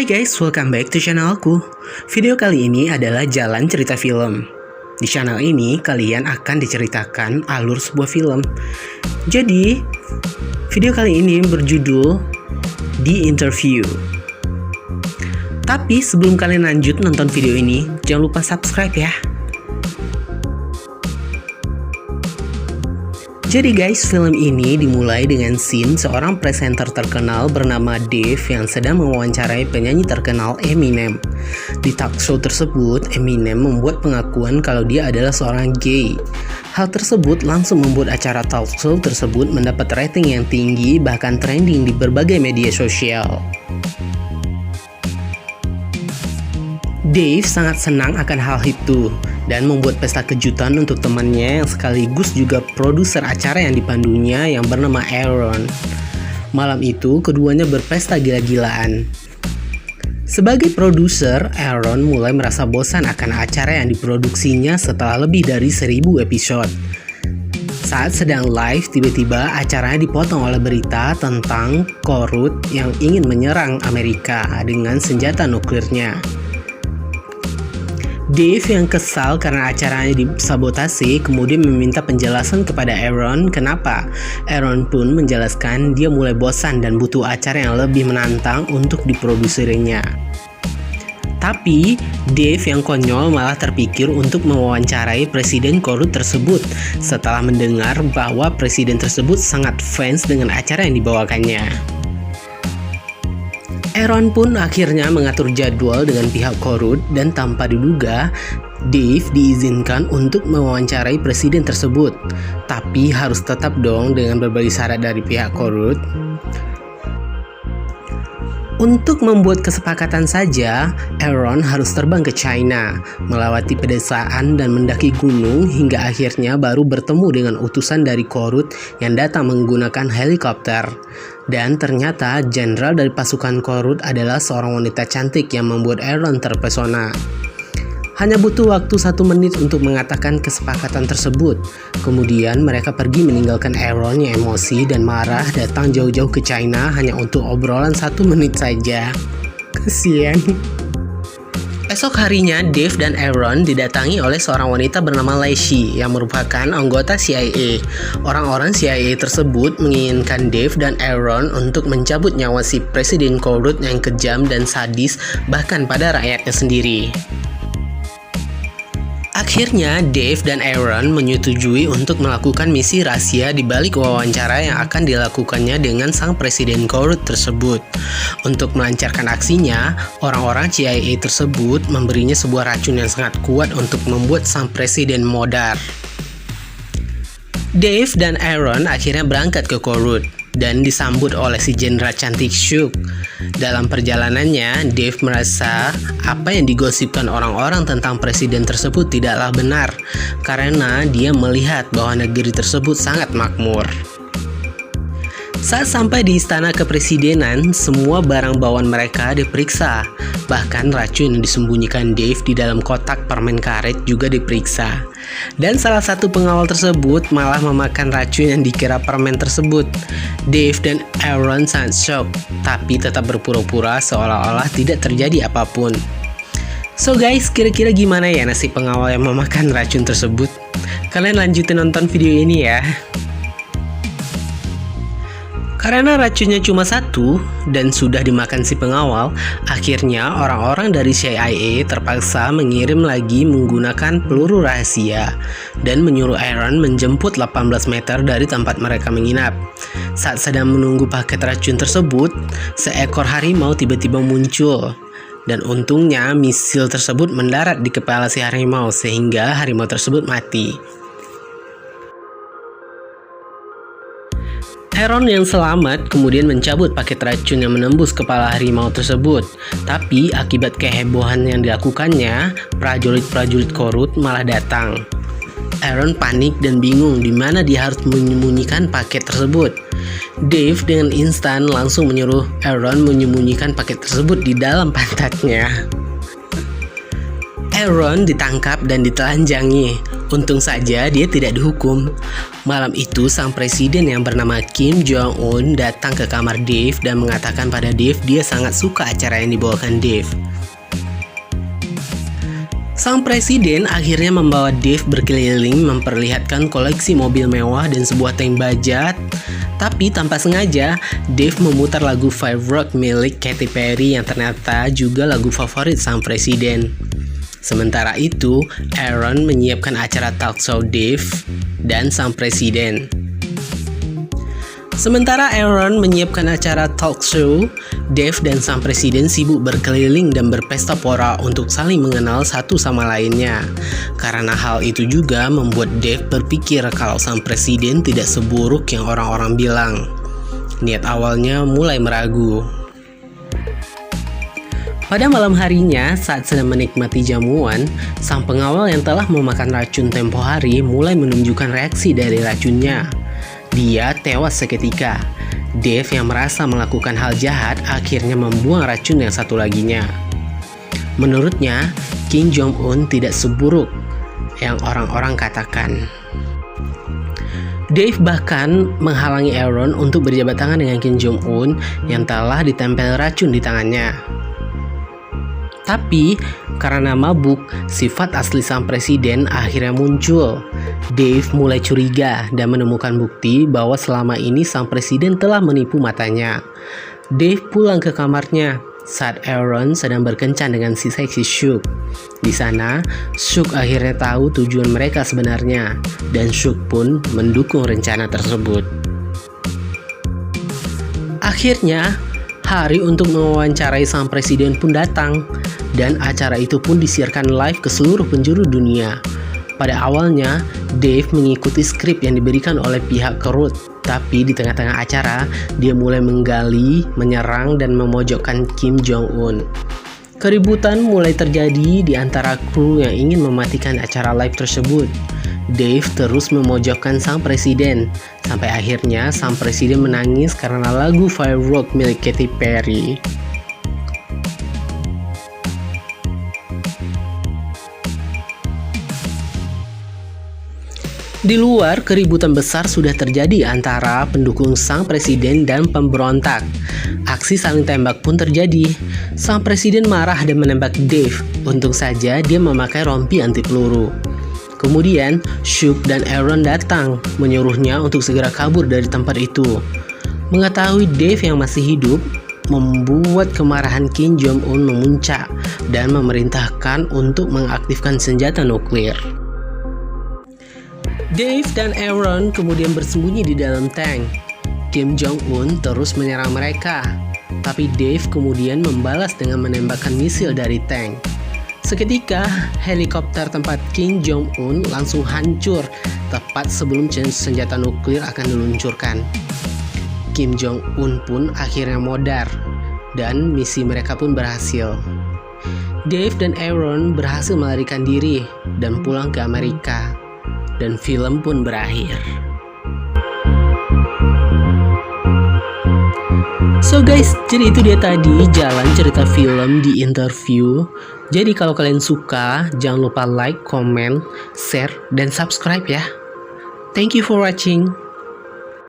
guys, welcome back to channelku. Video kali ini adalah jalan cerita film. Di channel ini kalian akan diceritakan alur sebuah film. Jadi, video kali ini berjudul The Interview. Tapi sebelum kalian lanjut nonton video ini, jangan lupa subscribe ya. Jadi guys, film ini dimulai dengan scene seorang presenter terkenal bernama Dave yang sedang mewawancarai penyanyi terkenal Eminem. Di talk show tersebut, Eminem membuat pengakuan kalau dia adalah seorang gay. Hal tersebut langsung membuat acara talk show tersebut mendapat rating yang tinggi, bahkan trending di berbagai media sosial. Dave sangat senang akan hal itu dan membuat pesta kejutan untuk temannya yang sekaligus juga produser acara yang dipandunya yang bernama Aaron. Malam itu keduanya berpesta gila-gilaan. Sebagai produser, Aaron mulai merasa bosan akan acara yang diproduksinya setelah lebih dari 1000 episode. Saat sedang live, tiba-tiba acaranya dipotong oleh berita tentang Korut yang ingin menyerang Amerika dengan senjata nuklirnya. Dave yang kesal karena acaranya disabotase kemudian meminta penjelasan kepada Aaron kenapa. Aaron pun menjelaskan dia mulai bosan dan butuh acara yang lebih menantang untuk diproduksinya. Tapi Dave yang konyol malah terpikir untuk mewawancarai Presiden Korut tersebut setelah mendengar bahwa presiden tersebut sangat fans dengan acara yang dibawakannya. Aaron pun akhirnya mengatur jadwal dengan pihak Korut dan tanpa diduga, Dave diizinkan untuk mewawancarai presiden tersebut. Tapi harus tetap dong dengan berbagai syarat dari pihak Korut. Untuk membuat kesepakatan saja, Aaron harus terbang ke China, melewati pedesaan dan mendaki gunung hingga akhirnya baru bertemu dengan utusan dari Korut yang datang menggunakan helikopter. Dan ternyata jenderal dari pasukan Korut adalah seorang wanita cantik yang membuat Aaron terpesona. Hanya butuh waktu 1 menit untuk mengatakan kesepakatan tersebut. Kemudian mereka pergi meninggalkan Aaron yang emosi dan marah datang jauh-jauh ke China hanya untuk obrolan 1 menit saja. Kesian. Esok harinya, Dave dan Aaron didatangi oleh seorang wanita bernama Lacey yang merupakan anggota CIA. Orang-orang CIA tersebut menginginkan Dave dan Aaron untuk mencabut nyawa si Presiden Korut yang kejam dan sadis bahkan pada rakyatnya sendiri. Akhirnya, Dave dan Aaron menyetujui untuk melakukan misi rahasia di balik wawancara yang akan dilakukannya dengan sang Presiden Korut tersebut. Untuk melancarkan aksinya, orang-orang CIA tersebut memberinya sebuah racun yang sangat kuat untuk membuat sang Presiden modar. Dave dan Aaron akhirnya berangkat ke Korut dan disambut oleh si jenderal cantik Shook. Dalam perjalanannya, Dave merasa apa yang digosipkan orang-orang tentang presiden tersebut tidaklah benar karena dia melihat bahwa negeri tersebut sangat makmur. Saat sampai di istana kepresidenan, semua barang bawaan mereka diperiksa. Bahkan racun yang disembunyikan Dave di dalam kotak permen karet juga diperiksa. Dan salah satu pengawal tersebut malah memakan racun yang dikira permen tersebut. Dave dan Aaron sangat shock, tapi tetap berpura-pura seolah-olah tidak terjadi apapun. So guys, kira-kira gimana ya nasib pengawal yang memakan racun tersebut? Kalian lanjutin nonton video ini ya. Karena racunnya cuma 1 dan sudah dimakan si pengawal, akhirnya orang-orang dari CIA terpaksa mengirim lagi menggunakan peluru rahasia dan menyuruh Aaron menjemput 18 meter dari tempat mereka menginap. Saat sedang menunggu paket racun tersebut, seekor harimau tiba-tiba muncul. Dan untungnya misil tersebut mendarat di kepala si harimau sehingga harimau tersebut mati. Aaron yang selamat kemudian mencabut paket racun yang menembus kepala harimau tersebut. Tapi akibat kehebohan yang dilakukannya, prajurit-prajurit Korut malah datang. Aaron panik dan bingung di mana dia harus menyembunyikan paket tersebut. Dave dengan instan langsung menyuruh Aaron menyembunyikan paket tersebut di dalam pantatnya. Aaron ditangkap dan ditelanjangi. Untung saja dia tidak dihukum. Malam itu, sang presiden yang bernama Kim Jong-un datang ke kamar Dave dan mengatakan pada Dave dia sangat suka acara yang dibawakan Dave. Sang presiden akhirnya membawa Dave berkeliling memperlihatkan koleksi mobil mewah dan sebuah tank baja. Tapi tanpa sengaja, Dave memutar lagu Firework milik Katy Perry yang ternyata juga lagu favorit sang presiden. Sementara itu, Aaron menyiapkan acara talk show Dave dan sang presiden. Sementara Aaron menyiapkan acara talk show, Dave dan sang presiden sibuk berkeliling dan berpesta pora untuk saling mengenal satu sama lainnya. Karena hal itu juga membuat Dave berpikir kalau sang presiden tidak seburuk yang orang-orang bilang. Niat awalnya mulai meragu. Pada malam harinya, saat sedang menikmati jamuan, sang pengawal yang telah memakan racun tempo hari mulai menunjukkan reaksi dari racunnya. Dia tewas seketika. Dave yang merasa melakukan hal jahat akhirnya membuang racun yang satu laginya. Menurutnya, Kim Jong-un tidak seburuk yang orang-orang katakan. Dave bahkan menghalangi Aaron untuk berjabat tangan dengan Kim Jong-un yang telah ditempel racun di tangannya. Tapi, karena mabuk, sifat asli sang presiden akhirnya muncul. Dave mulai curiga dan menemukan bukti bahwa selama ini sang presiden telah menipu matanya. Dave pulang ke kamarnya saat Aaron sedang berkencan dengan si seksi Shook. Di sana, Shook akhirnya tahu tujuan mereka sebenarnya, dan Shook pun mendukung rencana tersebut. Akhirnya, hari untuk mewawancarai sang presiden pun datang, dan acara itu pun disiarkan live ke seluruh penjuru dunia. Pada awalnya, Dave mengikuti skrip yang diberikan oleh pihak Kerut, tapi di tengah-tengah acara, dia mulai menggali, menyerang, dan memojokkan Kim Jong-un. Keributan mulai terjadi di antara kru yang ingin mematikan acara live tersebut. Dave terus memojokkan sang presiden, sampai akhirnya sang presiden menangis karena lagu Firework milik Katy Perry. Di luar, keributan besar sudah terjadi antara pendukung sang presiden dan pemberontak. Aksi saling tembak pun terjadi. Sang presiden marah dan menembak Dave. Untung saja dia memakai rompi anti peluru. Kemudian, Shook dan Aaron datang, menyuruhnya untuk segera kabur dari tempat itu. Mengetahui Dave yang masih hidup, membuat kemarahan Kim Jong-un memuncak dan memerintahkan untuk mengaktifkan senjata nuklir. Dave dan Aaron kemudian bersembunyi di dalam tank. Kim Jong-un terus menyerang mereka, tapi Dave kemudian membalas dengan menembakkan misil dari tank. Seketika, helikopter tempat Kim Jong-un langsung hancur tepat sebelum senjata nuklir akan diluncurkan. Kim Jong-un pun akhirnya modar, dan misi mereka pun berhasil. Dave dan Aaron berhasil melarikan diri dan pulang ke Amerika. Dan film pun berakhir. So guys, jadi itu dia tadi jalan cerita film di interview. Jadi kalau kalian suka, jangan lupa like, comment, share, dan subscribe ya. Thank you for watching.